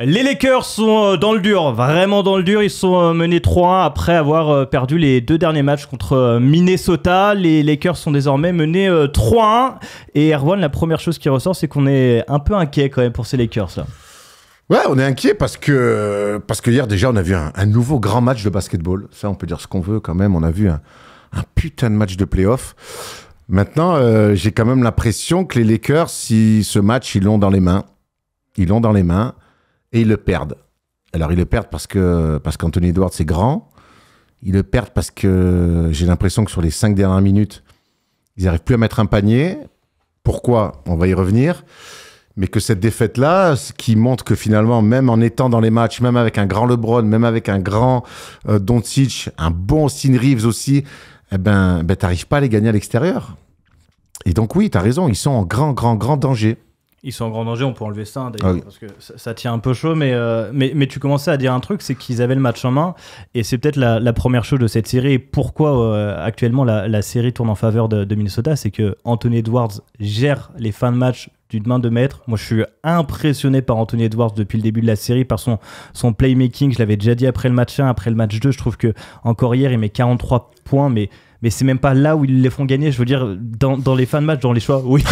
Les Lakers sont dans le dur, vraiment dans le dur. Ils sont menés 3-1 après avoir perdu les 2 derniers matchs contre Minnesota. Les Lakers sont désormais menés 3-1. Et Erwan, la première chose qui ressort, c'est qu'on est un peu inquiet quand même pour ces Lakers là. Ouais, on est inquiet parce que hier déjà on a vu un nouveau grand match de basketball. Ça, on peut dire ce qu'on veut quand même. On a vu un putain de match de play-off. Maintenant, j'ai quand même l'impression que les Lakers, si ce match, ils l'ont dans les mains. Ils l'ont dans les mains. Et ils le perdent. Alors, ils le perdent parce qu'Anthony Edwards, c'est grand. Ils le perdent parce que j'ai l'impression que sur les 5 dernières minutes, ils n'arrivent plus à mettre un panier. Pourquoi? On va y revenir. Mais que cette défaite-là, ce qui montre que finalement, même en étant dans les matchs, même avec un grand LeBron, même avec un grand Doncic, un bon Austin Reeves aussi, t'arrives pas à les gagner à l'extérieur. Et donc oui, t'as raison, ils sont en grand danger. Ils sont en grand danger, on peut enlever ça d'ailleurs, oui. Parce que ça tient un peu chaud, mais tu commençais à dire un truc, c'est qu'ils avaient le match en main, et c'est peut-être la première chose de cette série, et pourquoi actuellement la série tourne en faveur de Minnesota, c'est que Anthony Edwards gère les fins de match d'une main de maître. Moi, je suis impressionné par Anthony Edwards depuis le début de la série, par son playmaking. Je l'avais déjà dit après le match 1, après le match 2, je trouve que encore hier, il met 43 points, mais c'est même pas là où ils les font gagner. Je veux dire, dans les fins de match, dans les choix, oui.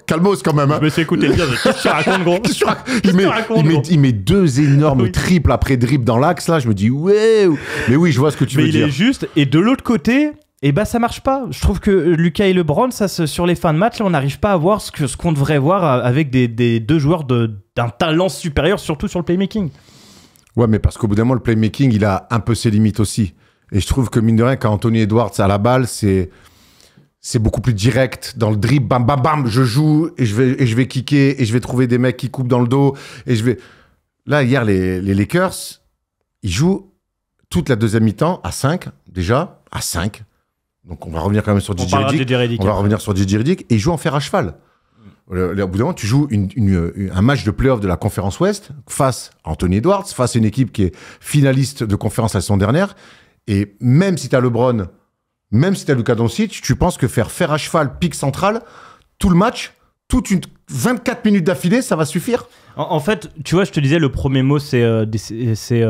Calmos quand même. Hein. Je me suis écouté le dire. Qu'est-ce que tu racontes, gros? Il met 2 énormes triples après dribble dans l'axe, là. Je me dis, ouais. Mais oui, je vois ce que tu veux dire. Mais il est juste. Et de l'autre côté, ça marche pas. Je trouve que Lucas et LeBron, sur les fins de match, là, on n'arrive pas à voir ce qu'on devrait voir avec des 2 joueurs d'un talent supérieur, surtout sur le playmaking. Ouais, mais parce qu'au bout d'un moment, le playmaking, il a un peu ses limites aussi. Et je trouve que, mine de rien, quand Anthony Edwards a la balle, c'est beaucoup plus direct. Dans le dribble, bam, bam, bam, je joue et je vais kicker et je vais trouver des mecs qui coupent dans le dos. Là, hier, les Lakers, ils jouent toute la deuxième mi-temps à 5, déjà, à 5. Donc, on va revenir quand même sur DJ Redick. On va revenir sur DJ Redick. Et ils jouent en fer à cheval. Au bout d'un moment, tu joues un match de play-off de la conférence Ouest face à Anthony Edwards, face à une équipe qui est finaliste de conférence la saison dernière. Et même si tu as LeBron, même si tu as Luka Doncic, tu penses que faire fer à cheval, pic central, tout le match, 24 minutes d'affilée, ça va suffire? En fait, tu vois, je te disais, le premier mot, c'est j'ai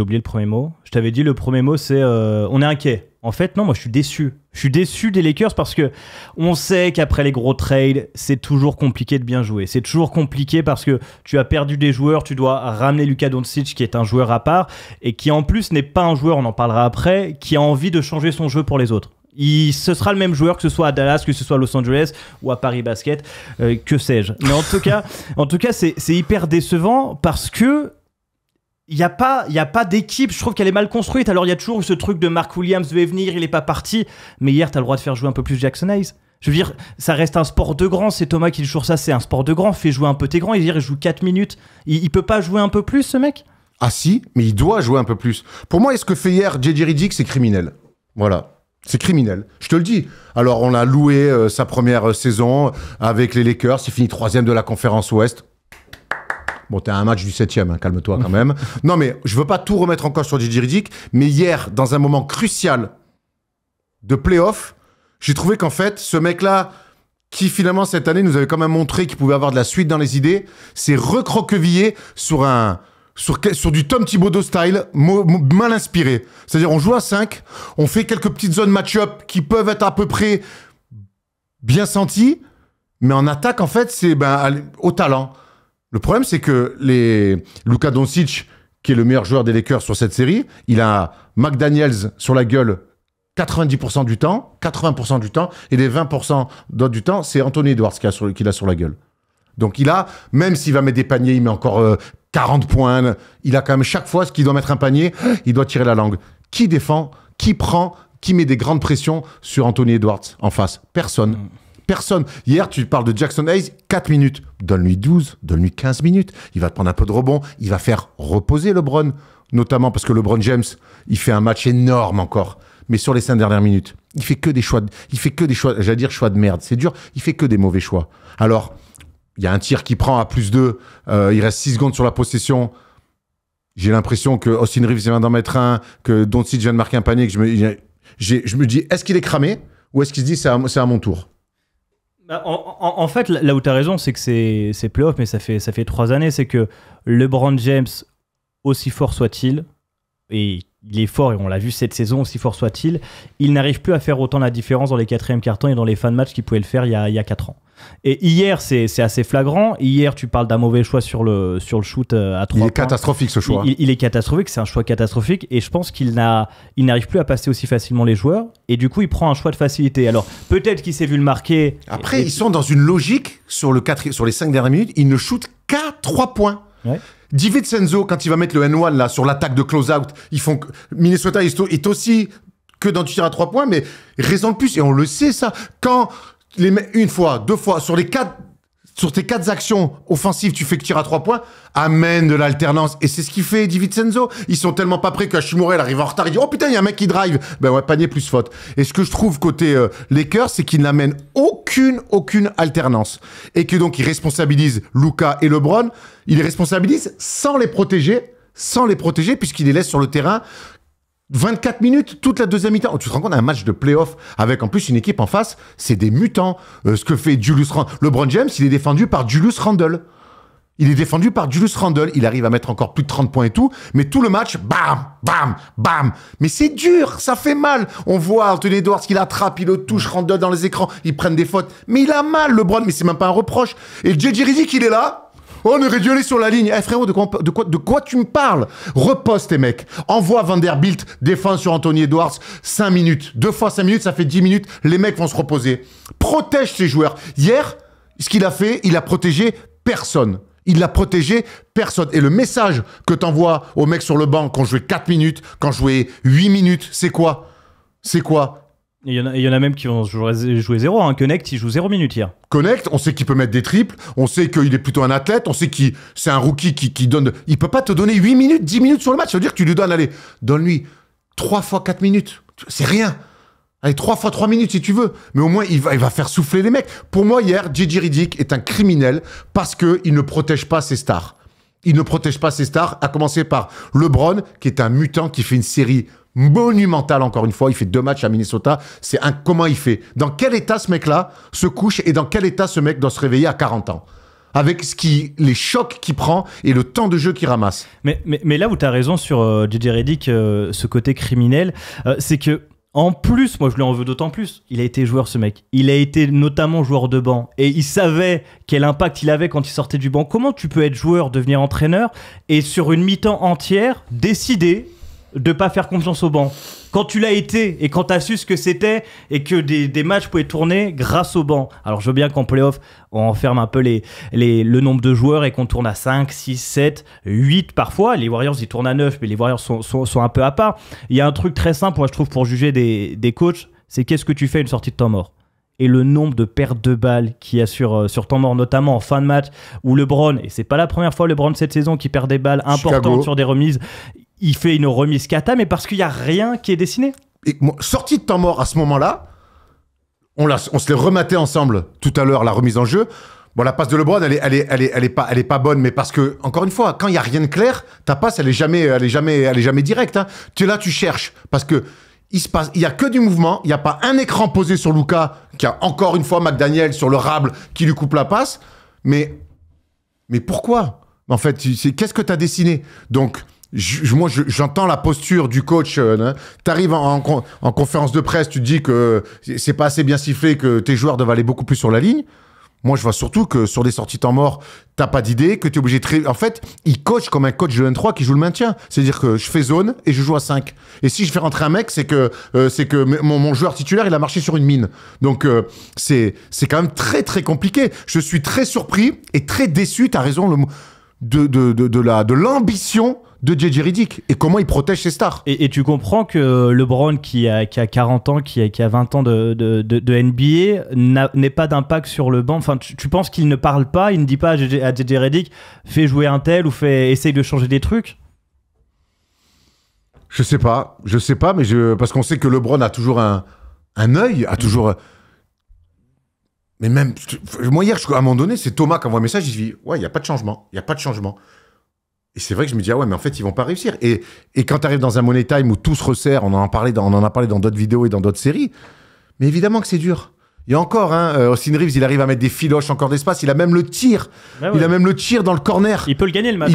oublié le premier mot. Je t'avais dit, le premier mot, c'est on est inquiet. En fait, non, moi, je suis déçu. Je suis déçu des Lakers parce que on sait qu'après les gros trades, c'est toujours compliqué de bien jouer. C'est toujours compliqué parce que tu as perdu des joueurs, tu dois ramener Luka Doncic, qui est un joueur à part, et qui en plus n'est pas un joueur, on en parlera après, qui a envie de changer son jeu pour les autres. Ce sera le même joueur, que ce soit à Dallas, que ce soit à Los Angeles ou à Paris Basket, que sais-je. Mais en tout cas, c'est hyper décevant parce que il y a pas d'équipe. Je trouve qu'elle est mal construite. Alors il y a toujours ce truc de Mark Williams devait venir, il est pas parti. Mais hier, t'as le droit de faire jouer un peu plus Jackson Hayes. Je veux dire, ça reste un sport de grand. C'est Thomas qui dit toujours ça. C'est un sport de grand. Fais jouer un peu tes grands. Il joue 4 minutes. Il peut pas jouer un peu plus, ce mec? Ah si, mais il doit jouer un peu plus. Pour moi, ce que fait hier JJ Redick, c'est criminel. Voilà. C'est criminel, je te le dis. Alors, on a loué sa première saison avec les Lakers. Il finit 3e de la conférence Ouest. Bon, t'es à un match du 7e, hein, calme-toi quand même. Non, mais je veux pas tout remettre encore sur JJ Redick, mais hier, dans un moment crucial de play-off, j'ai trouvé qu'en fait, ce mec-là, qui finalement cette année nous avait quand même montré qu'il pouvait avoir de la suite dans les idées, s'est recroquevillé sur du Tom Thibodeau style, mal inspiré. C'est-à-dire, on joue à 5, on fait quelques petites zones match-up qui peuvent être à peu près bien senties, mais en attaque, en fait, c'est au talent. Le problème, c'est que Luka Doncic, qui est le meilleur joueur des Lakers sur cette série, il a McDaniels sur la gueule 90% du temps, 80% du temps, et les 20% d'autres du temps, c'est Anthony Edwards qui l'a sur la gueule. Donc il a, même s'il va mettre des paniers, il met encore 40 points, il a quand même chaque fois, ce qu'il doit mettre un panier, il doit tirer la langue. Qui défend? Qui prend? Qui met des grandes pressions sur Anthony Edwards en face? Personne. Personne. Hier, tu parles de Jackson Hayes, 4 minutes. Donne-lui 12, donne-lui 15 minutes. Il va te prendre un peu de rebond. Il va faire reposer LeBron, notamment parce que LeBron James, il fait un match énorme encore. Mais sur les 5 dernières minutes, il fait que des choix, j'allais dire choix de merde. C'est dur, il fait que des mauvais choix. Alors, il y a un tir qui prend à +2, il reste 6 secondes sur la possession. J'ai l'impression que Austin Reeves vient d'en mettre un, que Doncic vient de marquer un panier, que je me dis, est-ce qu'il est cramé ou est-ce qu'il se dit c'est à mon tour? En fait, là où tu as raison, c'est que c'est playoff, mais ça fait 3 années. C'est que LeBron James, aussi fort soit-il, et il est fort, et on l'a vu cette saison, aussi fort soit-il, il n'arrive plus à faire autant la différence dans les quatrièmes cartons et dans les fins de match qu'il pouvait le faire il y a 4 ans. Et hier, c'est assez flagrant. Hier, tu parles d'un mauvais choix sur le shoot à 3 points. Il est catastrophique, ce choix. Il est catastrophique, c'est un choix catastrophique. Et je pense qu'il n'arrive plus à passer aussi facilement les joueurs. Et du coup, il prend un choix de facilité. Alors, peut-être qu'il s'est vu le marquer. Après, ils sont dans une logique sur les 5 dernières minutes. Ils ne shootent qu'à 3 points. Ouais. DiVincenzo, quand il va mettre le N1 là, sur l'attaque de close-out, Minnesota est aussi que dans du tir à 3 points, mais raison de plus. Et on le sait, ça. Quand une fois, 2 fois, sur tes 4 actions offensives, tu fais que tir à 3 points, amène de l'alternance. Et c'est ce qu'il fait DiVincenzo. Ils sont tellement pas prêts qu'Hachimura, elle arrive en retard. Il dit, oh putain, il y a un mec qui drive. Ben ouais, panier plus faute. Et ce que je trouve côté Lakers, c'est qu'ils n'amènent aucune alternance. Et que donc, ils responsabilisent Luka et LeBron. Ils les responsabilisent sans les protéger, puisqu'ils les laissent sur le terrain 24 minutes, toute la deuxième mi-temps. Tu te rends compte d'un match de play-off avec en plus une équipe en face, c'est des mutants. Ce que fait Julius Randle. LeBron James, il est défendu par Julius Randle. Il arrive à mettre encore plus de 30 points et tout, mais tout le match, bam, bam, bam. Mais c'est dur, ça fait mal. On voit Anthony Edwards qui l'attrape, il le touche, Randle dans les écrans, ils prennent des fautes. Mais il a mal, LeBron, mais c'est même pas un reproche. Et JJ Redick, il est là. Oh, on aurait dû aller sur la ligne. Eh frérot, de quoi tu me parles? Repose tes mecs. Envoie Vanderbilt défendre sur Anthony Edwards 5 minutes. 2 fois 5 minutes, ça fait 10 minutes. Les mecs vont se reposer. Protège ces joueurs. Hier, ce qu'il a fait, il a protégé personne. Et le message que t'envoies aux mecs sur le banc quand jouait 4 minutes, quand jouait 8 minutes, c'est quoi? Il y en a même qui vont jouer 0. Hein. Connect, il joue 0 minutes hier. Connect, on sait qu'il peut mettre des triples, on sait qu'il est plutôt un athlète, on sait qu'il c'est un rookie qui donne... Il peut pas te donner 8 minutes, 10 minutes sur le match. Ça veut dire que tu lui donnes, allez, donne-lui 3 fois 4 minutes. C'est rien. Allez, 3 fois 3 minutes si tu veux. Mais au moins, il va faire souffler les mecs. Pour moi, hier, JJ Redick est un criminel parce qu'il ne protège pas ses stars. À commencer par LeBron, qui est un mutant, qui fait une série monumentale, encore une fois. Il fait 2 matchs à Minnesota. Comment il fait? Dans quel état ce mec-là se couche et dans quel état ce mec doit se réveiller à 40 ans? Avec les chocs qu'il prend et le temps de jeu qu'il ramasse. Mais là où tu as raison sur JJ Redick, ce côté criminel, c'est que en plus, moi je lui en veux d'autant plus, il a été joueur ce mec. Il a été notamment joueur de banc et il savait quel impact il avait quand il sortait du banc. Comment tu peux être joueur, devenir entraîneur et sur une mi-temps entière décider de pas faire confiance au banc? Quand tu l'as été et quand tu as su ce que c'était et que des matchs pouvaient tourner grâce au banc. Alors je veux bien qu'en playoff, on enferme un peu le nombre de joueurs et qu'on tourne à 5, 6, 7, 8 parfois. Les Warriors, ils tournent à 9, mais les Warriors sont un peu à part. Il y a un truc très simple, moi je trouve, pour juger des coachs, c'est qu'est-ce que tu fais une sortie de temps mort? Et le nombre de pertes de balles qu'il y a sur temps mort, notamment en fin de match, où LeBron, et c'est pas la première fois LeBron cette saison qui perd des balles importantes sur des remises, il fait une remise cata, mais parce qu'il n'y a rien qui est dessiné. Et, sortie de temps mort à ce moment-là, on se l'est rematé ensemble tout à l'heure, la remise en jeu. Bon, la passe de LeBron, elle est pas bonne, mais parce que, encore une fois, quand il n'y a rien de clair, ta passe, elle est jamais directe, hein. Tu es là, tu cherches. Parce que, il y a que du mouvement, il n'y a pas un écran posé sur Luka, qui a encore une fois McDaniel sur le rable qui lui coupe la passe. Mais pourquoi? En fait, qu'est-ce que tu as dessiné? Donc, moi, j'entends la posture du coach. T'arrives en conférence de presse, tu te dis que c'est pas assez bien sifflé, que tes joueurs doivent aller beaucoup plus sur la ligne. Moi, je vois surtout que sur des sorties temps mort, t'as pas d'idée, que t'es obligé de... En fait, il coach comme un coach de N3 qui joue le maintien. C'est-à-dire que je fais zone et je joue à 5. Et si je fais rentrer un mec, c'est que mon joueur titulaire, il a marché sur une mine. Donc, c'est quand même très, très compliqué. Je suis très surpris et très déçu, t'as raison, de l'ambition de JJ Redick et comment il protège ses stars. Et tu comprends que LeBron qui a 40 ans, qui a 20 ans de NBA n'ait pas d'impact sur le banc. Enfin, tu penses qu'il ne parle pas, il ne dit pas à JJ Redick fais jouer un tel ou essaye de changer des trucs? Je sais pas, mais parce qu'on sait que LeBron a toujours un œil, a toujours... Mais même, moi hier, à un moment donné, c'est Thomas qui envoie un message, il dit ouais, il n'y a pas de changement. Et c'est vrai que je me dis, ah ouais, mais en fait, ils vont pas réussir. Et quand tu arrives dans un Money Time où tout se resserre, on en a parlé dans d'autres vidéos et dans d'autres séries, mais évidemment que c'est dur. Et encore, hein, Austin Reeves, il arrive à mettre des filoches, encore d'espace. Il a même le tir. Ah ouais. Il a même le tir dans le corner. Il peut le gagner le match.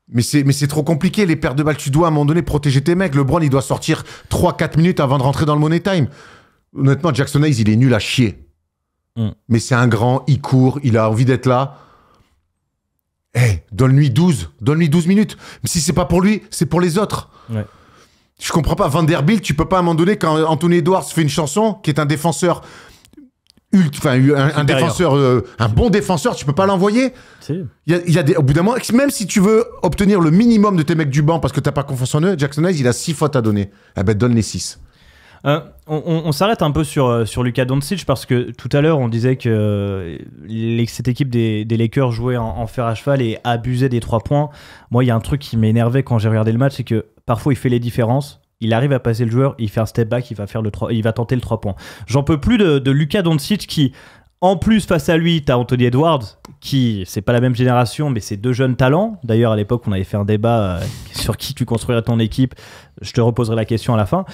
Mais c'est trop compliqué, les pertes de balles. Tu dois à un moment donné protéger tes mecs. LeBron, il doit sortir 3-4 minutes avant de rentrer dans le money time. Honnêtement, Jackson Hayes, il est nul à chier. Mais c'est un grand, il court, il a envie d'être là. Donne-lui 12 minutes. Mais si c'est pas pour lui, c'est pour les autres. Ouais. Je comprends pas. Vanderbilt, tu peux pas à un moment donné, quand Anthony Edwards fait une chanson, qui est un défenseur, un défenseur, un bon défenseur, tu peux pas l'envoyer. Il y a au bout d'un moment, même si tu veux obtenir le minimum de tes mecs du banc parce que t'as pas confiance en eux, Jackson Hayes, il a 6 fautes à donner. Donne les 6. On s'arrête un peu sur Luka Doncic parce que tout à l'heure on disait que cette équipe des Lakers jouait en fer à cheval et abusait des 3 points. Moi, il y a un truc qui m'énervait quand j'ai regardé le match, c'est que parfois il fait les différences, il arrive à passer le joueur, il fait un step back, il va tenter le 3 points. J'en peux plus de Luka Doncic qui, en plus, face à lui, t'as Anthony Edwards, qui, c'est pas la même génération, mais c'est 2 jeunes talents. D'ailleurs, à l'époque, on avait fait un débat sur qui tu construirais ton équipe. Je te reposerai la question à la fin.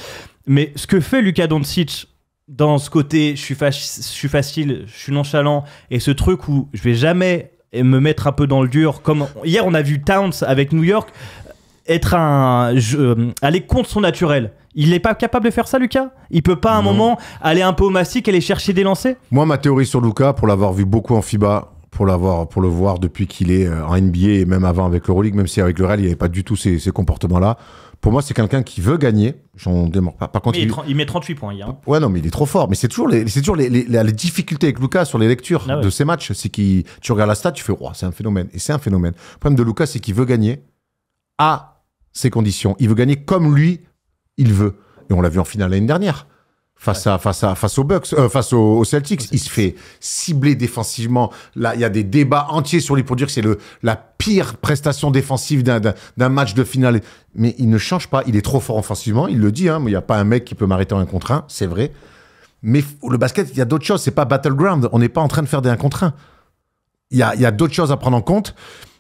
Mais ce que fait Luka Doncic dans ce côté, je suis facile, je suis nonchalant, et ce truc où je vais jamais me mettre un peu dans le dur, comme hier on a vu Towns avec New York aller contre son naturel. Il n'est pas capable de faire ça, Luka? Il peut pas à un moment aller un peu au mastic, aller chercher des lancers? Moi, ma théorie sur Luka, pour l'avoir vu beaucoup en FIBA, pour le voir depuis qu'il est en NBA et même avant avec l'Euroleague, même si avec le Real il n'y avait pas du tout ces comportements-là. Pour moi, c'est quelqu'un qui veut gagner. J'en démords pas. Par contre, il met 38 points hier. Ouais, non, mais il est trop fort. Mais c'est toujours les difficultés avec Luka sur les lectures de ses matchs. C'est tu regardes la stat, tu fais, c'est un phénomène. Et c'est un phénomène. Le problème de Luka, c'est qu'il veut gagner à ses conditions. Il veut gagner comme lui, il veut. Et on l'a vu en finale l'année dernière. Face aux Bucks, face aux Celtics, il se fait cibler défensivement. Là, il y a des débats entiers sur lui pour dire que c'est la pire prestation défensive d'un match de finale. Mais il ne change pas. Il est trop fort offensivement. Il le dit. Il n'y a pas un mec qui peut m'arrêter en 1 contre 1. C'est vrai. Mais le basket, il y a d'autres choses. C'est pas battleground. On n'est pas en train de faire des 1 contre 1. Il y a d'autres choses à prendre en compte.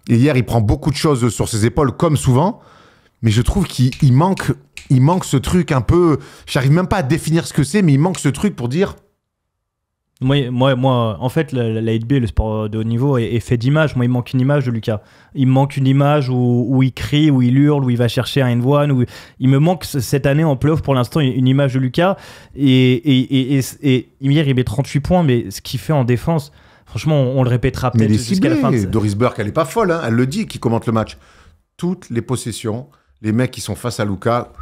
Et hier, il prend beaucoup de choses sur ses épaules, comme souvent. Mais je trouve qu'il manque ce truc un peu... J'arrive même pas à définir ce que c'est, mais il manque ce truc pour dire... Moi, en fait, la NBA, le sport de haut niveau, est fait d'images. Moi, il manque une image de Luka. Il me manque une image où il crie, où il hurle, où il va chercher un N1. Il me manque cette année en playoff, pour l'instant, une image de Luka. Et hier, il met 38 points, mais ce qu'il fait en défense, franchement, on le répétera peut-être jusqu'à la fin. Doris Burke, elle est pas folle. Elle le dit, qui commente le match. Toutes les possessions... Les mecs qui sont face à Luka,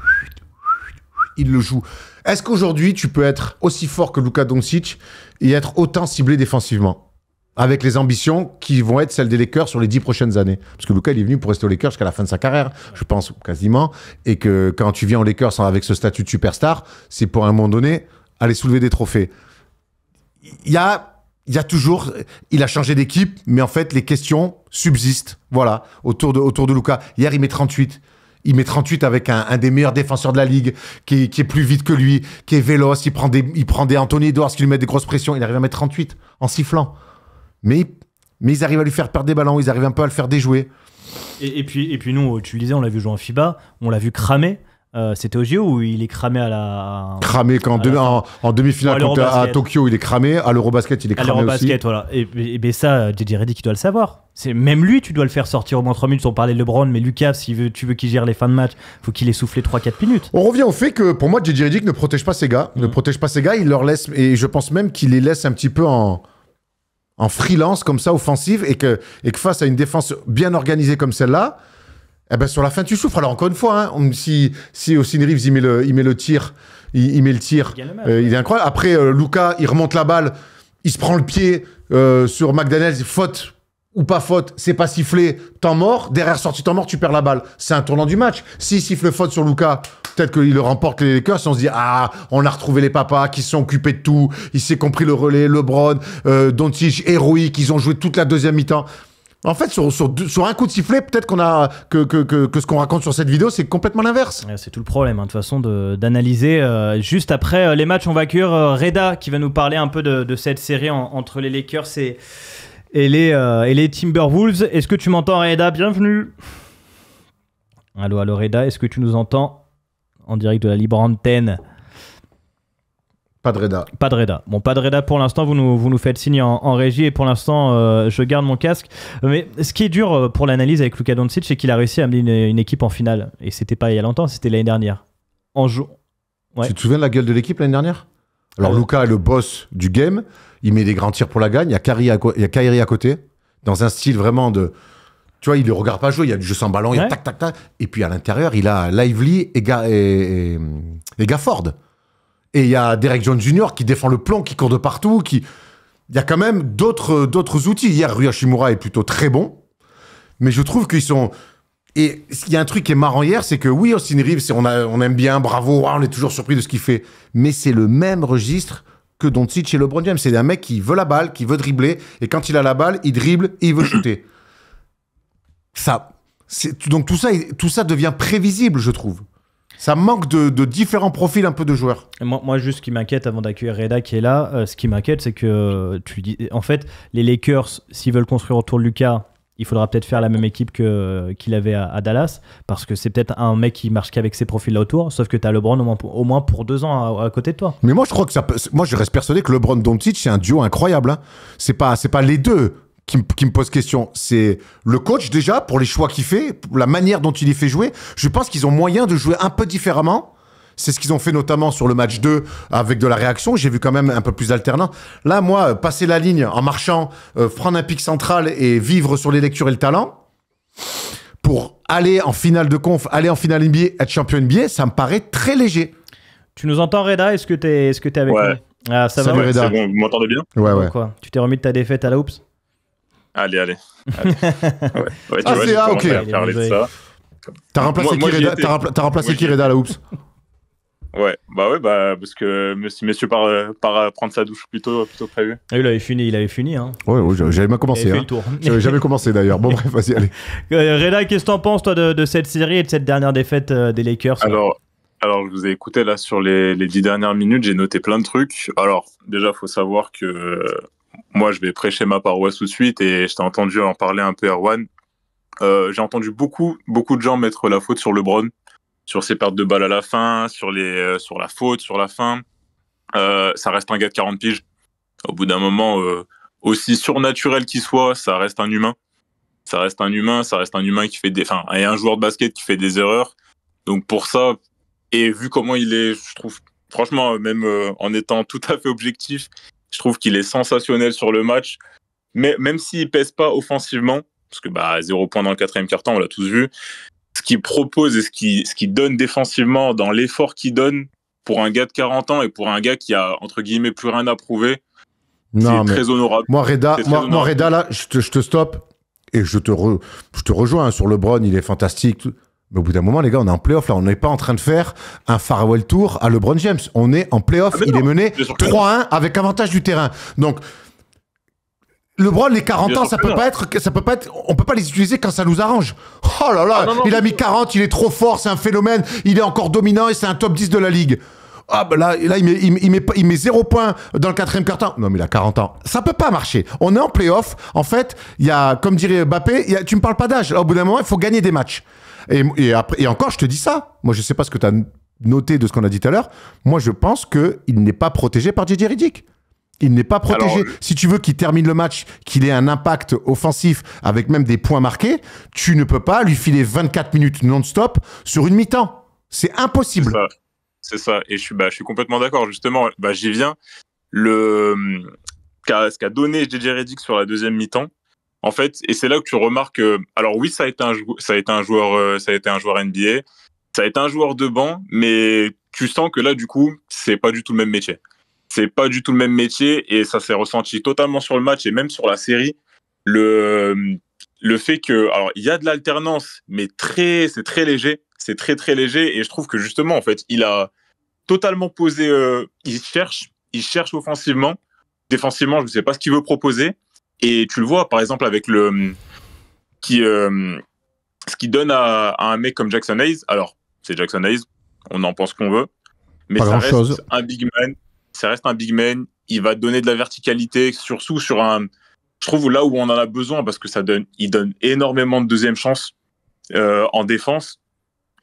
ils le jouent. Est-ce qu'aujourd'hui, tu peux être aussi fort que Luka Doncic et être autant ciblé défensivement avec les ambitions qui vont être celles des Lakers sur les 10 prochaines années? Parce que Luka, il est venu pour rester aux Lakers jusqu'à la fin de sa carrière, je pense quasiment. Et que quand tu viens aux Lakers avec ce statut de superstar, c'est pour à un moment donné aller soulever des trophées. Il y a toujours... Il a changé d'équipe, mais en fait, les questions subsistent. Voilà, autour de Luka. Hier, il met 38. Il met 38 avec un des meilleurs défenseurs de la ligue, qui est plus vite que lui, qui est véloce, il prend des Anthony Edwards qui lui met des grosses pressions, il arrive à mettre 38 en sifflant. Mais ils arrivent à lui faire perdre des ballons, ils arrivent un peu à le faire déjouer. Et puis nous, tu le disais, on l'a vu jouer en FIBA, on l'a vu cramer. C'était au JO où il est cramé à la... Cramé en demi-finale à Tokyo, il est cramé. À l'Eurobasket, il est cramé aussi. À l'Eurobasket, voilà. Et ça, JJ Redick, il doit le savoir. Même lui, tu dois le faire sortir au moins 3 minutes sans parler de LeBron. Mais Lucas, si tu veux qu'il gère les fins de match, faut qu'il ait soufflé 3-4 minutes. On revient au fait que, pour moi, JJ Redick ne protège pas ses gars. Ne protège pas ses gars, il leur laisse... Et je pense même qu'il les laisse un petit peu en freelance, comme ça, offensive. Et que face à une défense bien organisée comme celle-là, sur la fin, tu souffres. Alors, encore une fois, si Austin Reeves, il met le tir, il met le tir, il est incroyable. Après, Luka, il remonte la balle, il se prend le pied sur McDaniels, faute ou pas faute, c'est pas sifflé, temps mort. Derrière sortie temps mort, tu perds la balle. C'est un tournant du match. S'il siffle faute sur Luka, peut-être qu'il le remporte les Lakers. On se dit, on a retrouvé les papas qui se sont occupés de tout. Il s'est compris le relais, LeBron, Doncic, héroïque. Ils ont joué toute la deuxième mi-temps. En fait, sur un coup de sifflet, peut-être qu'on a que ce qu'on raconte sur cette vidéo, c'est complètement l'inverse. C'est tout le problème, de toute façon, d'analyser. Juste après les matchs, on va accueillir Reda qui va nous parler un peu de cette série entre les Lakers et les Timberwolves. Est-ce que tu m'entends, Reda? Bienvenue. Allô, Reda, est-ce que tu nous entends en direct de la libre antenne? Pas de Reda. Pas de Reda. Bon, pas de Reda pour l'instant, vous nous faites signe en régie et pour l'instant, je garde mon casque. Mais ce qui est dur pour l'analyse avec Luka Doncic, c'est qu'il a réussi à amener une équipe en finale. Et c'était pas il y a longtemps, c'était l'année dernière. Ouais. Tu te souviens de la gueule de l'équipe l'année dernière? Alors, Luka est le boss du game. Il met des grands tirs pour la gagne. Il y a Kyrie à côté, dans un style vraiment de... Tu vois, il ne regarde pas jouer. Il y a du jeu sans ballon, il y a tac, tac, tac. Et puis, à l'intérieur, il a Lively et Gafford. Et il y a Derek Jones Jr. qui défend le plomb, qui court de partout. Il y a quand même d'autres outils. Hier, Rui Hachimura est plutôt très bon. Mais je trouve qu'ils sont... Et il y a un truc qui est marrant hier, c'est que oui, Austin Reeves, on aime bien, bravo, on est toujours surpris de ce qu'il fait. Mais c'est le même registre que Doncic et LeBron James. C'est un mec qui veut la balle, qui veut dribbler. Et quand il a la balle, il dribble et il veut shooter. Donc tout ça devient prévisible, je trouve. Ça manque de différents profils un peu de joueurs. Moi, juste ce qui m'inquiète avant d'accueillir Reda qui est là, ce qui m'inquiète, c'est que en fait, les Lakers, s'ils veulent construire autour de Luka, il faudra peut-être faire la même équipe qu'il avait à Dallas, parce que c'est peut-être un mec qui marche qu'avec ces profils-là autour, sauf que tu as LeBron au moins pour 2 ans à côté de toi. Mais moi, je crois que moi, je reste persuadé que LeBron Doncic, c'est un duo incroyable. Hein. C'est pas les deux qui me posent question. C'est le coach, déjà, pour les choix qu'il fait, la manière dont il les fait jouer. Je pense qu'ils ont moyen de jouer un peu différemment. C'est ce qu'ils ont fait notamment sur le match 2 avec de la réaction. J'ai vu quand même un peu plus d'alternance. Là, moi, passer la ligne en marchant, prendre un pic central et vivre sur les lectures et le talent pour aller en finale de conf, aller en finale NBA, être champion NBA, ça me paraît très léger. Tu nous entends, Reda? Est-ce que t'es avec nous? Ah, ça Salut, va, Reda. C'est bon, vous m'entendez bien? Ouais. Quoi, tu t'es remis de ta défaite à la Hoops? Allez. Ouais, c'est ok. Parler de ça. T'as remplacé qui, Reda, à la Hoops? Ouais, parce que messieurs part prendre sa douche plutôt prévu. Ah, il avait fini. Hein. Ouais, j'avais même commencé. Fait le tour. J'avais jamais commencé d'ailleurs. Bon, bref, vas-y, allez. Reda, qu'est-ce que t'en penses, toi, de cette série et de cette dernière défaite des Lakers? Alors, je vous ai écouté là sur les 10 dernières minutes, j'ai noté plein de trucs. Alors, déjà, faut savoir que moi, je vais prêcher ma paroisse tout de suite et je t'ai entendu en parler un peu, Erwan. J'ai entendu beaucoup de gens mettre la faute sur LeBron, sur ses pertes de balles à la fin, sur la faute, sur la fin. Ça reste un gars de 40 piges. Au bout d'un moment, aussi surnaturel qu'il soit, ça reste un humain. Ça reste un humain qui fait et un joueur de basket qui fait des erreurs. Donc pour ça, et vu comment il est, je trouve, franchement, même en étant tout à fait objectif, je trouve qu'il est sensationnel sur le match. Mais même s'il pèse pas offensivement, parce que 0 point dans le 4e quart-temps, on l'a tous vu, ce qu'il propose et ce qu'il donne défensivement dans l'effort qu'il donne pour un gars de 40 ans et pour un gars qui a, entre guillemets, plus rien à prouver, c'est très honorable. Moi, Reda, là, je te stoppe et je te rejoins sur LeBron, il est fantastique. Mais au bout d'un moment, les gars, on est en playoff, là. On n'est pas en train de faire un farewell tour à LeBron James. On est en playoff. Il est mené 3-1 avec avantage du terrain. Donc, LeBron, les 40 ans, ça peut pas être, on peut pas les utiliser quand ça nous arrange. Oh là là, il a mis 40, il est trop fort, c'est un phénomène, il est encore dominant et c'est un top 10 de la ligue. Ah là, il met 0 points dans le 4e quart-temps. Non, mais il a 40 ans. Ça peut pas marcher. On est en playoff. En fait, il y a, comme dirait Mbappé, tu me parles pas d'âge. Au bout d'un moment, il faut gagner des matchs. Et encore, je te dis ça. Moi, je sais pas ce que tu as noté de ce qu'on a dit tout à l'heure. Moi, je pense qu'il n'est pas protégé par JJ Redick. Il n'est pas protégé. Alors, si tu veux qu'il termine le match, qu'il ait un impact offensif avec même des points marqués, tu ne peux pas lui filer 24 minutes non-stop sur une mi-temps. C'est impossible. C'est ça. Et je suis complètement d'accord. Justement, j'y viens. Ce qu'a donné JJ Redick sur la 2e mi-temps, en fait, et c'est là que tu remarques que, alors oui, ça a été un joueur NBA, ça a été un joueur de banc, mais tu sens que là, du coup, c'est pas du tout le même métier. C'est pas du tout le même métier et ça s'est ressenti totalement sur le match et même sur la série. Le fait que, alors, il y a de l'alternance, mais c'est très léger. C'est très, très léger et je trouve que justement, en fait, il a totalement posé, il cherche offensivement. Défensivement, je ne sais pas ce qu'il veut proposer. Et tu le vois, par exemple, avec ce qu'il donne à un mec comme Jackson Hayes. Alors, c'est Jackson Hayes, on en pense qu'on veut, mais ça reste un big man. Ça reste un big man. Il va donner de la verticalité, surtout sur je trouve là où on en a besoin parce que il donne énormément de deuxième chance en défense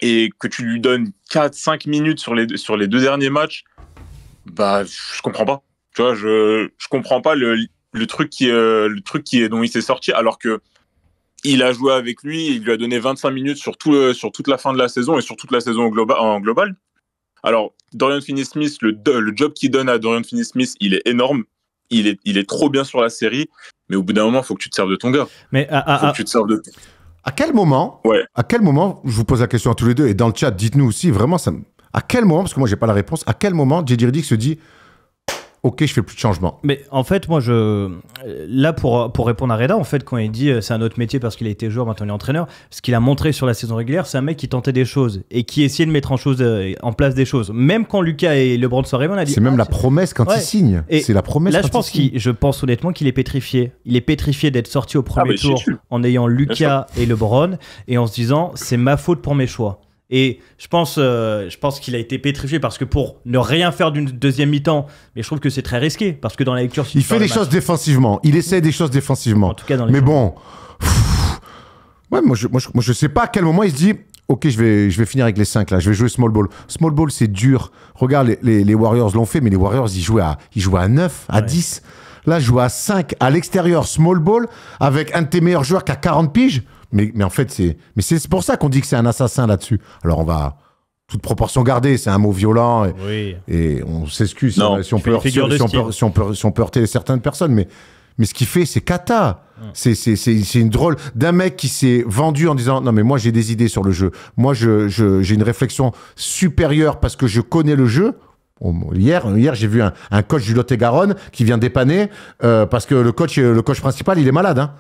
et que tu lui donnes 4-5 minutes sur les 2 derniers matchs. Bah, je comprends pas. Tu vois, je comprends pas le truc dont il s'est sorti, alors que il a joué avec lui, il lui a donné 25 minutes sur toute la fin de la saison et sur toute la saison en global. Alors, Dorian Finney-Smith, le job qu'il donne à Dorian Finney-Smith, il est énorme. Il est trop bien sur la série, mais au bout d'un moment, il faut que tu te serves de ton gars. Mais faut que tu te serves de... À quel moment, je vous pose la question à tous les deux, et dans le chat, dites-nous aussi, vraiment, à quel moment, parce que moi, j'ai pas la réponse, à quel moment JJ Redick se dit ok, je fais plus de changement. Mais en fait, moi, là, pour répondre à Reda, en fait, quand il dit c'est un autre métier parce qu'il a été joueur, maintenant il est entraîneur, ce qu'il a montré sur la saison régulière, c'est un mec qui tentait des choses et qui essayait de mettre en place des choses. Même quand Lucas et LeBron sont arrivés, on a dit... C'est même la promesse quand il signe. C'est la promesse là, quand je pense honnêtement qu'il est pétrifié. Il est pétrifié d'être sorti au premier tour en ayant Lucas et LeBron et en se disant c'est ma faute pour mes choix. Et je pense qu'il a été pétrifié parce que pour ne rien faire d'une deuxième mi-temps, mais je trouve que c'est très risqué parce que dans la lecture, il fait des choses défensivement. Il essaie des choses défensivement. En tout cas, dans les mais bon, ouais, moi je sais pas à quel moment il se dit ok, je vais finir avec les 5 là, je vais jouer small ball. Small ball, c'est dur. Regarde, les Warriors l'ont fait, mais les Warriors ils jouaient à 9, à 10. Là, je joue à 5 à l'extérieur, small ball, avec un de tes meilleurs joueurs qui a 40 piges. Mais en fait, c'est pour ça qu'on dit que c'est un assassin là-dessus. Alors, on va... Toute proportion gardée, c'est un mot violent. Et on s'excuse si on peut heurter certaines personnes. Mais ce qu'il fait, c'est cata. C'est une drôle d'un mec qui s'est vendu en disant « Non, mais moi, j'ai des idées sur le jeu. Moi, j'ai une réflexion supérieure parce que je connais le jeu. » Hier j'ai vu un coach du Lot-et-Garonne qui vient dépanner parce que le coach principal, il est malade. Hein.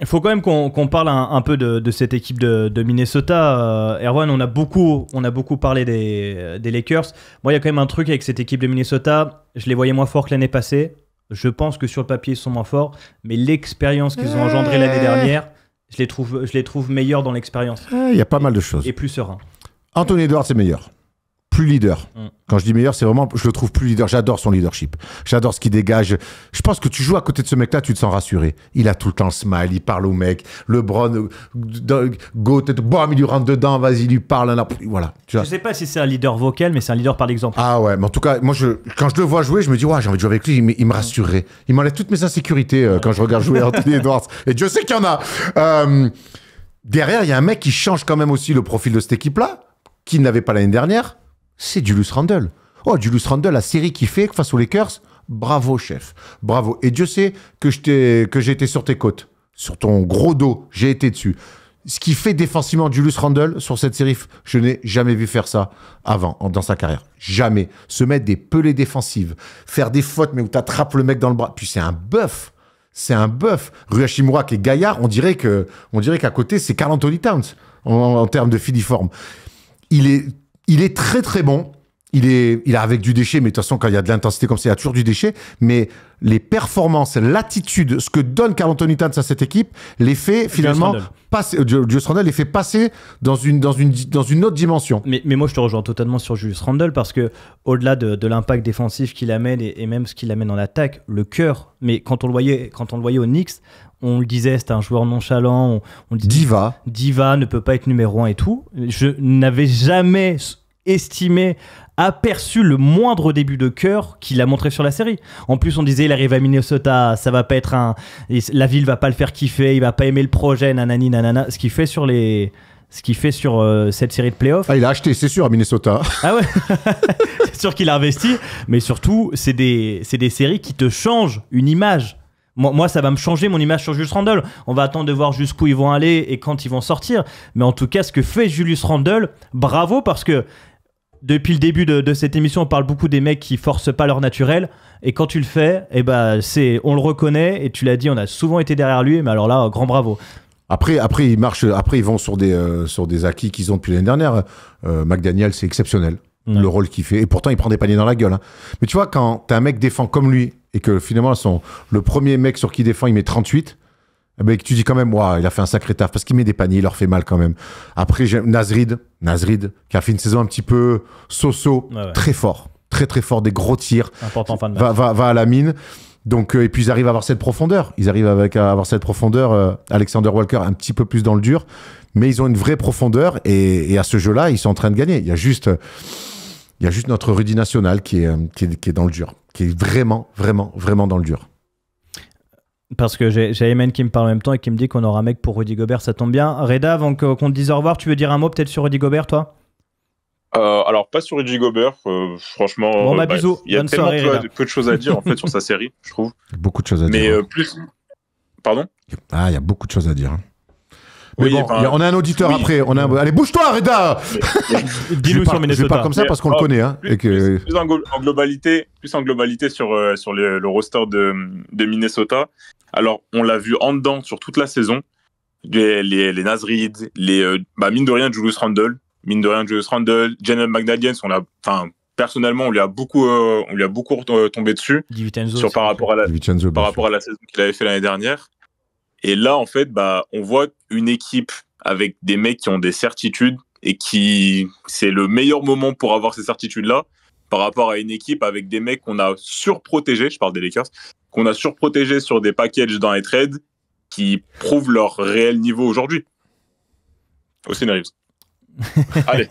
Il faut quand même qu'on parle un peu de cette équipe de Minnesota. Erwan, on a beaucoup parlé des Lakers. Moi, il y a quand même un truc avec cette équipe de Minnesota. Je les voyais moins forts que l'année passée. Je pense que sur le papier, ils sont moins forts. Mais l'expérience qu'ils ont engendrée l'année dernière, je les trouve meilleurs dans l'expérience. Il y a pas mal de choses. Et plus serein. Anthony Edwards, c'est meilleur. Plus leader. Quand je dis meilleur, c'est vraiment, je le trouve plus leader. J'adore son leadership. J'adore ce qu'il dégage. Je pense que tu joues à côté de ce mec-là, tu te sens rassuré. Il a tout le temps le smile, il parle au mec. LeBron, bam, il lui rentre dedans, vas-y, il lui parle. Là, voilà. Je sais pas si c'est un leader vocal, mais c'est un leader par l'exemple. Ah ouais, mais en tout cas, moi, quand je le vois jouer, je me dis, ouais, j'ai envie de jouer avec lui, il me rassurerait. Il m'enlève toutes mes insécurités quand je regarde jouer Anthony Edwards. Et Dieu sait qu'il y en a. Derrière, il y a un mec qui change quand même aussi le profil de cette équipe-là, qui n'avait pas l'année dernière. C'est Julius Randle. Oh, Julius Randle, la série qu'il fait face aux Lakers, bravo, chef. Bravo. Et Dieu sait que j'ai été sur tes côtes, sur ton gros dos, j'ai été dessus. Ce qui fait défensivement Julius Randle sur cette série, je n'ai jamais vu faire ça avant, dans sa carrière. Jamais. Se mettre des pelées défensives, faire des fautes, mais où tu attrapes le mec dans le bras. Puis c'est un bœuf. C'est un bœuf. Rui Hachimura qui est gaillard, on dirait qu'à côté, c'est Karl Anthony Towns en termes de filiforme. Il est très très bon. Il est avec du déchet, mais de toute façon, quand il y a de l'intensité comme ça, il y a toujours du déchet. Mais les performances, l'attitude, ce que donne Karl Anthony Towns à cette équipe, les fait finalement passer. Julius Randle les fait passer dans une autre dimension. Mais moi, je te rejoins totalement sur Julius Randle parce que au-delà de l'impact défensif qu'il amène et même ce qu'il amène en attaque, le cœur. Mais quand on le voyait aux Knicks, on le disait, c'était un joueur nonchalant. On disait, Diva ne peut pas être numéro 1 et tout. Je n'avais jamais aperçu le moindre début de cœur qu'il a montré sur la série. En plus, on disait, il arrive à Minnesota, ça va pas être la ville va pas le faire kiffer, il va pas aimer le projet, nanani, nanana. Ce qu'il fait sur cette série de playoffs. Ah, il a acheté, c'est sûr, à Minnesota. Ah ouais. C'est sûr qu'il a investi, mais surtout, c'est des séries qui te changent une image. Moi, ça va me changer mon image sur Julius Randle. On va attendre de voir jusqu'où ils vont aller et quand ils vont sortir. Mais en tout cas, ce que fait Julius Randle, bravo, parce que depuis le début de cette émission, on parle beaucoup des mecs qui forcent pas leur naturel. Et quand tu le fais, on le reconnaît. Et tu l'as dit, on a souvent été derrière lui. Mais alors là, grand bravo. Après, ils vont sur des acquis qu'ils ont depuis l'année dernière. McDaniel, c'est exceptionnel. Ouais. Le rôle qu'il fait. Et pourtant, il prend des paniers dans la gueule. Hein. Mais tu vois, quand t'as un mec défend comme lui et que finalement, le premier mec sur qui il défend, il met 38, que tu dis quand même, wow, il a fait un sacré taf parce qu'il met des paniers, il leur fait mal quand même. Après, Nasrid, qui a fait une saison un petit peu so-so, très fort. Très, très fort, des gros tirs. Important fin de match. Va à la mine. Donc, et puis, ils arrivent à avoir cette profondeur. Alexander Walker, un petit peu plus dans le dur. Mais ils ont une vraie profondeur et à ce jeu-là, ils sont en train de gagner. Il y a juste Il y a juste notre Rudy national qui est dans le dur, qui est vraiment, vraiment, vraiment dans le dur. Parce que j'ai Ayman qui me parle en même temps et qui me dit qu'on aura un mec pour Rudy Gobert, ça tombe bien. Reda, avant qu'on te dise au revoir, tu veux dire un mot peut-être sur Rudy Gobert, toi? Alors, pas sur Rudy Gobert, franchement. Bon, bisous. Il y a Bonne tellement soirée, peu de choses à dire en fait sur sa série, je trouve. Beaucoup de choses à Mais dire. plus. Pardon? Ah, il y a beaucoup de choses à dire. Hein. Mais Oui, bon, on a un auditeur après. Allez, bouge-toi, Reda. Dis-nous sur Minnesota. Je parle comme ça parce qu'on le connaît. Hein, plus en globalité sur le roster de Minnesota. Alors, on l'a vu en dedans sur toute la saison. Les Naz Reid, mine de rien, Julius Randle, Jalen McDaniels, personnellement, on lui a beaucoup tombé dessus par rapport à la saison qu'il avait fait l'année dernière. Et là, en fait, on voit une équipe avec des mecs qui ont des certitudes et c'est le meilleur moment pour avoir ces certitudes-là par rapport à une équipe avec des mecs qu'on a surprotégés, je parle des Lakers, qu'on a surprotégés sur des packages dans les trades qui prouvent leur réel niveau aujourd'hui. Austin Reeves. Allez,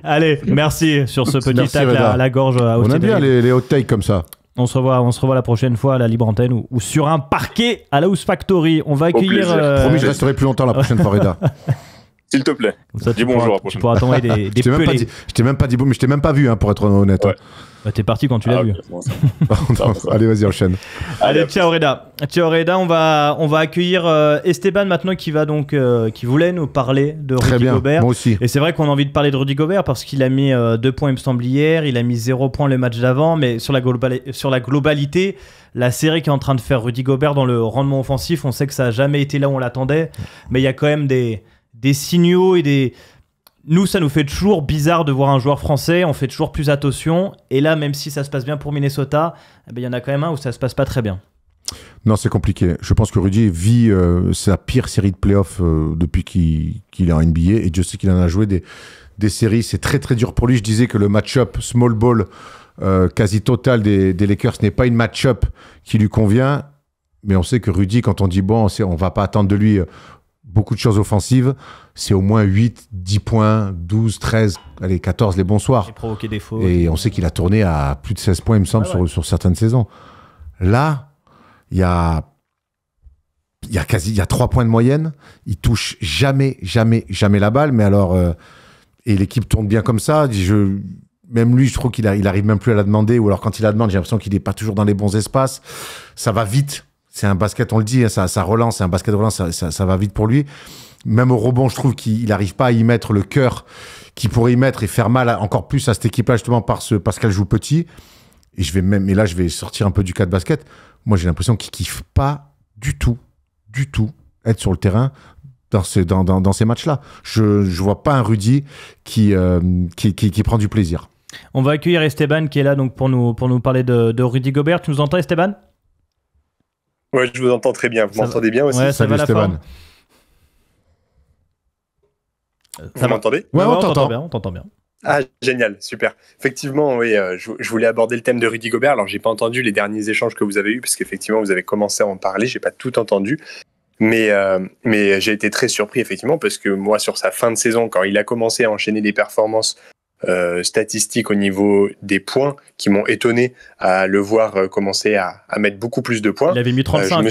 Allez, merci sur ce petit tacle à la gorge. On aime bien les hot takes comme ça. On se revoit la prochaine fois à la libre antenne ou sur un parquet à la House Factory. On va accueillir. Promis, je resterai plus longtemps la prochaine fois, Reda. S'il te plaît. Dis bonjour la prochaine fois. Tu pourras t'envoyer des pelés. Je t'ai même pas dit, mais je t'ai même pas vu, pour être honnête. Ouais. T'es parti quand tu l'as vu. Allez, vas-y, enchaîne. Allez, ciao Reda. Ciao Reda. On va accueillir Esteban maintenant qui voulait nous parler de Rudy Gobert. Moi aussi. Et c'est vrai qu'on a envie de parler de Rudy Gobert parce qu'il a mis 2 points, il me semble, hier. Il a mis 0 points le match d'avant. Mais sur la globalité, la série qui est en train de faire Rudy Gobert dans le rendement offensif, on sait que ça n'a jamais été là où on l'attendait. Mais il y a quand même des signaux et des... Nous, ça nous fait toujours bizarre de voir un joueur français, on fait toujours plus attention. Et là, même si ça se passe bien pour Minnesota, il y en a quand même un où ça se passe pas très bien. Non, c'est compliqué. Je pense que Rudy vit sa pire série de playoffs depuis qu'il est en NBA. Et Dieu sait qu'il en a joué des séries. C'est très, très dur pour lui. Je disais que le match-up small ball quasi total des Lakers n'est pas une match-up qui lui convient. Mais on sait que Rudy, quand on dit bon, on va pas attendre de lui... beaucoup de choses offensives, c'est au moins 8, 10 points, 12, 13, allez, 14 les bons soirs. Et provoquer des fautes. Et on sait qu'il a tourné à plus de 16 points, il me semble, sur certaines saisons. Là, il y a 3 points de moyenne. Il touche jamais la balle. Mais alors, et l'équipe tourne bien comme ça. Même lui, je trouve qu'il arrive même plus à la demander. Ou alors, quand il la demande, j'ai l'impression qu'il n'est pas toujours dans les bons espaces. Ça va vite. C'est un basket, on le dit, ça relance, c'est un basket de relance, ça va vite pour lui. Même au rebond, je trouve qu'il n'arrive pas à y mettre le cœur qu'il pourrait y mettre et faire mal encore plus à cette équipe-là, justement, parce qu'elle joue petit. Et là, je vais sortir un peu du cas de basket. Moi, j'ai l'impression qu'il kiffe pas du tout être sur le terrain dans ces matchs-là. Je vois pas un Rudy qui prend du plaisir. On va accueillir Esteban qui est là donc pour nous parler de Rudy Gobert. Tu nous entends, Esteban ? Ouais, je vous entends très bien. Vous m'entendez bien aussi? Ouais, Salut Esteban. Vous m'entendez? Ouais, on t'entend bien. Ah, génial, super. Effectivement, oui, je voulais aborder le thème de Rudy Gobert. Alors, j'ai pas entendu les derniers échanges que vous avez eus, parce qu'effectivement, vous avez commencé à en parler. J'ai pas tout entendu. Mais j'ai été très surpris, effectivement, parce que moi, sur sa fin de saison, quand il a commencé à enchaîner des performances statistiques au niveau des points qui m'ont étonné à le voir commencer à mettre beaucoup plus de points. Il avait mis 35.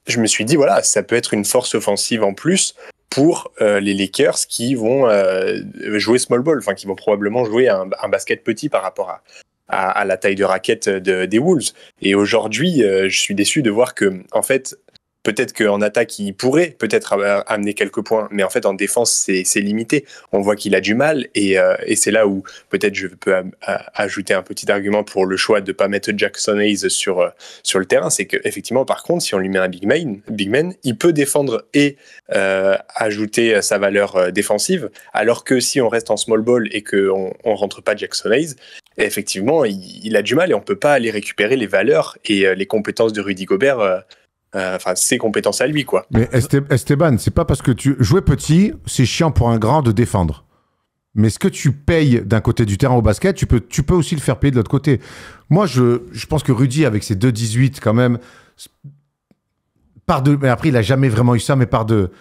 Je me suis dit, voilà, ça peut être une force offensive en plus pour les Lakers qui vont jouer small ball, enfin qui vont probablement jouer un basket petit par rapport à la taille de raquette des Wolves. Et aujourd'hui, je suis déçu de voir que, en fait, peut-être qu'en attaque, il pourrait peut-être amener quelques points, mais en fait, en défense, c'est limité. On voit qu'il a du mal, et c'est là où peut-être je peux ajouter un petit argument pour le choix de ne pas mettre Jackson Hayes sur le terrain. C'est qu'effectivement, par contre, si on lui met un big man, il peut défendre et ajouter sa valeur défensive, alors que si on reste en small ball et qu'on ne rentre pas Jackson Hayes, effectivement, il a du mal et on ne peut pas aller récupérer les valeurs et les compétences de Rudy Gobert. Ses compétences à lui, quoi. Mais Esteban, c'est pas parce que tu jouais petit, c'est chiant pour un grand de défendre. Mais ce que tu payes d'un côté du terrain au basket, tu peux aussi le faire payer de l'autre côté. Moi, je pense que Rudy, avec ses 2,18 quand même, mais après, il a jamais vraiment eu ça, mais par de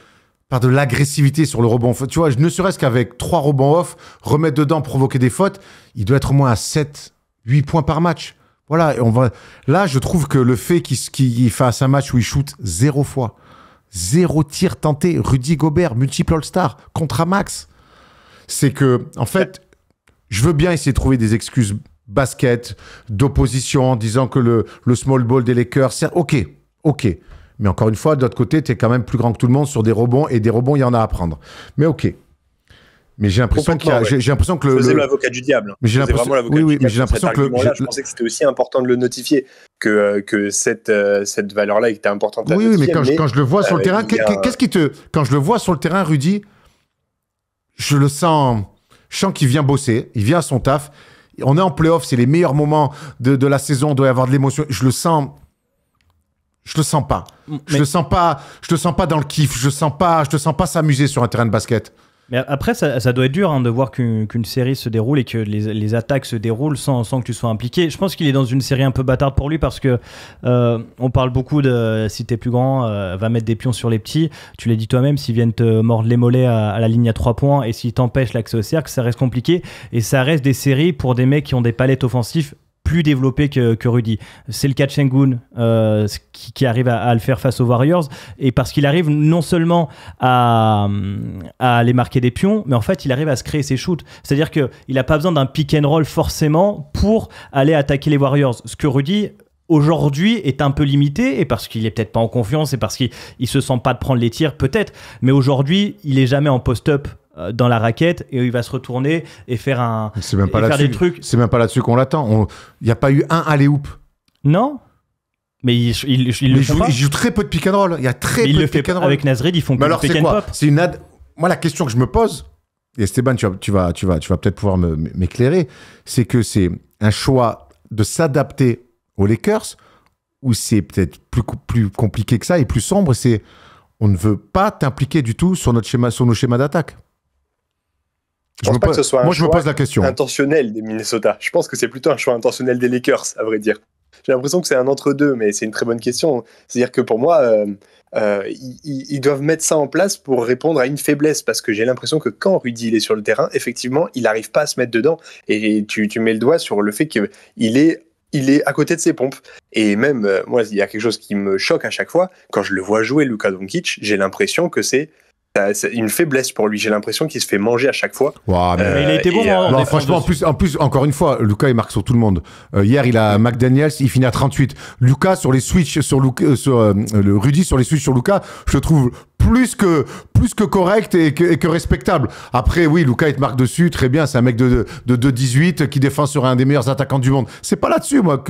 par de l'agressivité sur le rebond. Tu vois, ne serait-ce qu'avec 3 rebonds off, remettre dedans, provoquer des fautes, il doit être au moins à 7, 8 points par match. Voilà, et là, je trouve que le fait qu'il fasse un match où il shoot 0 fois, 0 tir tenté, Rudy Gobert, multiple All-Star, contre Max, c'est que, en fait, je veux bien essayer de trouver des excuses basket, d'opposition, en disant que le small ball des Lakers, c'est OK. Mais encore une fois, de l'autre côté, tu es quand même plus grand que tout le monde sur des rebonds, et des rebonds, il y en a à prendre. Mais OK. Mais j'ai l'impression j'ai l'impression que je faisais l'avocat du diable. Mais j'ai l'impression mais j'ai l'impression que je pensais que c'était aussi important de le notifier, que cette valeur-là était importante à notifier. Oui, mais quand je le vois sur le terrain, quand je le vois sur le terrain, Rudy, je sens qu'il vient bosser, il vient à son taf. On est en play-off, c'est les meilleurs moments de la saison, on doit y avoir de l'émotion. Je le sens pas. Je le sens pas dans le kiff. Je te sens pas s'amuser sur un terrain de basket. Mais après, ça doit être dur de voir qu'une série se déroule et que les attaques se déroulent sans que tu sois impliqué. Je pense qu'il est dans une série un peu bâtarde pour lui parce que on parle beaucoup de si t'es plus grand, va mettre des pions sur les petits. Tu l'as dit toi-même, s'ils viennent te mordre les mollets à la ligne à 3 points et s'ils t'empêchent l'accès au cercle, ça reste compliqué. Et ça reste des séries pour des mecs qui ont des palettes offensives plus développé que Rudy. C'est le cas de Sengun qui arrive à le faire face aux Warriors, et parce qu'il arrive non seulement à aller marquer des pions, mais en fait il arrive à se créer ses shoots. C'est-à-dire qu'il n'a pas besoin d'un pick and roll forcément pour aller attaquer les Warriors. Ce que Rudy aujourd'hui est un peu limité, et parce qu'il est peut-être pas en confiance et parce qu'il se sent pas de prendre les tirs peut-être, mais aujourd'hui il est jamais en post-up dans la raquette et il va se retourner et faire des trucs. C'est même pas là-dessus qu'on l'attend. Il n'y a pas eu un alley-oop. Non, mais il joue très peu de pick and roll. Il y a très peu de pick and roll. Avec Nasrid, ils font que du pick and pop. Moi, la question que je me pose, et Esteban, tu vas peut-être pouvoir m'éclairer, c'est que c'est un choix de s'adapter aux Lakers, ou c'est peut-être plus compliqué que ça et plus sombre, c'est on ne veut pas t'impliquer du tout sur nos schémas d'attaque. Je pense pas que ce soit un choix la question. intentionnel des Minnesota. Je pense que c'est plutôt un choix intentionnel des Lakers, à vrai dire. J'ai l'impression que c'est un entre-deux, mais c'est une très bonne question. C'est-à-dire que pour moi, ils doivent mettre ça en place pour répondre à une faiblesse, parce que j'ai l'impression que quand Rudy il est sur le terrain, effectivement, il n'arrive pas à se mettre dedans. Et tu mets le doigt sur le fait qu'il est à côté de ses pompes. Et même, moi, il y a quelque chose qui me choque à chaque fois. Quand je le vois jouer, Luka Doncic, j'ai l'impression que c'est une faiblesse pour lui. J'ai l'impression qu'il se fait manger à chaque fois. Wow, mais il a été bon. Non, franchement, en plus, encore une fois, Luka, il marque sur tout le monde. Hier, il a McDaniels, il finit à 38. Luka sur les switches, le Rudy sur les switches sur Luka, je le trouve plus que correct et que respectable. Après, oui, Luka, il te marque dessus, très bien, c'est un mec de 2-18 qui défend sur un des meilleurs attaquants du monde. C'est pas là-dessus, moi,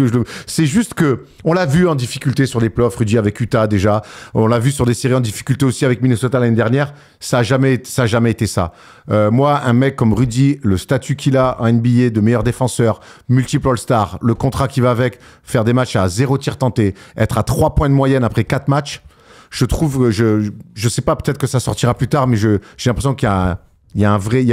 c'est juste que on l'a vu en difficulté sur les playoffs, Rudy, avec Utah déjà. On l'a vu sur des séries en difficulté aussi avec Minnesota l'année dernière. Ça a jamais été ça. Moi, un mec comme Rudy, le statut qu'il a en NBA de meilleur défenseur, multiple All-Star, le contrat qui va avec, faire des matchs à 0 tir tenté, être à 3 points de moyenne après 4 matchs, je trouve, je sais pas, peut-être que ça sortira plus tard, mais j'ai l'impression qu'il y a un vrai,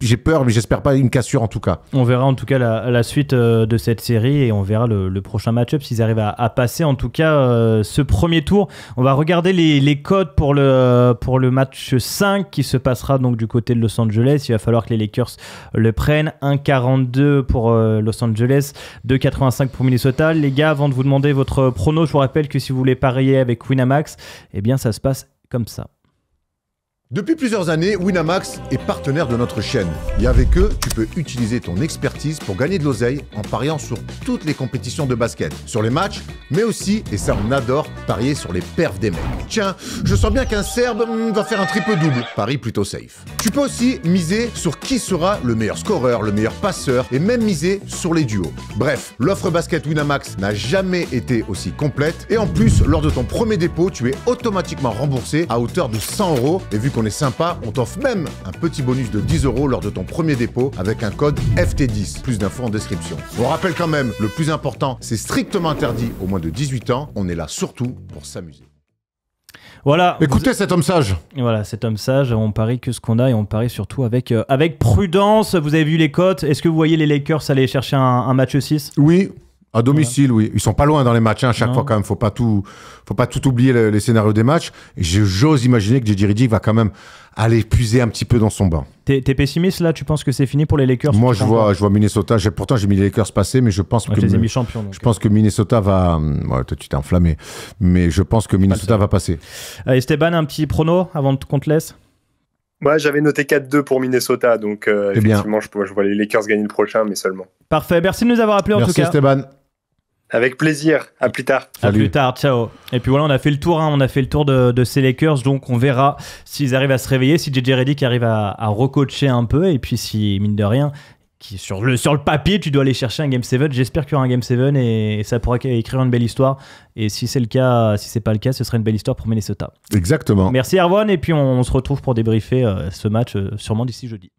j'ai peur, mais j'espère pas une cassure en tout cas. On verra en tout cas la suite de cette série, et on verra le prochain match-up s'ils arrivent à passer en tout cas ce premier tour. On va regarder les codes pour le match 5 qui se passera donc du côté de Los Angeles. Il va falloir que les Lakers le prennent. 1,42 pour Los Angeles, 2,85 pour Minnesota. Les gars, avant de vous demander votre prono, je vous rappelle que si vous voulez parier avec Winamax, eh bien ça se passe comme ça. Depuis plusieurs années, Winamax est partenaire de notre chaîne. Et avec eux, tu peux utiliser ton expertise pour gagner de l'oseille en pariant sur toutes les compétitions de basket. Sur les matchs, mais aussi, et ça on adore, parier sur les perfs des mecs. Tiens, je sens bien qu'un Serbe va faire un triple-double. Paris plutôt safe. Tu peux aussi miser sur qui sera le meilleur scoreur, le meilleur passeur, et même miser sur les duos. Bref, l'offre basket Winamax n'a jamais été aussi complète. Et en plus, lors de ton premier dépôt, tu es automatiquement remboursé à hauteur de 100 €. Et vu qu'on est sympa, on t'offre même un petit bonus de 10 € lors de ton premier dépôt avec un code FT10. Plus d'infos en description. On rappelle quand même, le plus important, c'est strictement interdit aux moins de 18 ans. On est là surtout pour s'amuser. Voilà. Écoutez cet homme sage. Voilà, cet homme sage, on parie que ce qu'on a, et on parie surtout avec prudence. Vous avez vu les cotes. Est-ce que vous voyez les Lakers aller chercher un match 6 ? Oui. À domicile, oui. Ils sont pas loin dans les matchs, hein, à chaque fois quand même. Faut pas tout oublier les scénarios des matchs. Et j'ose imaginer que JJ Redick va quand même aller puiser un petit peu dans son bain. T'es pessimiste là? Tu penses que c'est fini pour les Lakers? Moi, je vois Minnesota. Pourtant, j'ai mis les Lakers passer, mais je pense que... Je les ai mis champions. Donc. Je pense que Minnesota va... Ouais, toi, tu t'es enflammé. Mais je pense que Minnesota va passer. Esteban, un petit prono avant qu'on te laisse? Moi, j'avais noté 4-2 pour Minnesota, donc effectivement, je vois les Lakers gagner le prochain, mais seulement. Parfait, merci de nous avoir appelés en tout cas. Merci Esteban. Avec plaisir, à plus tard. À plus tard, ciao. Et puis voilà, on a fait le tour, on a fait le tour de ces Lakers, donc on verra s'ils arrivent à se réveiller, si JJ Redick arrive à recoacher un peu, et puis si, mine de rien, sur le papier, tu dois aller chercher un Game 7. J'espère qu'il y aura un Game 7 et ça pourra écrire une belle histoire. Et si c'est le cas, si c'est pas le cas, ce serait une belle histoire pour Minnesota. Exactement. Merci Erwan, et puis on se retrouve pour débriefer ce match sûrement d'ici jeudi.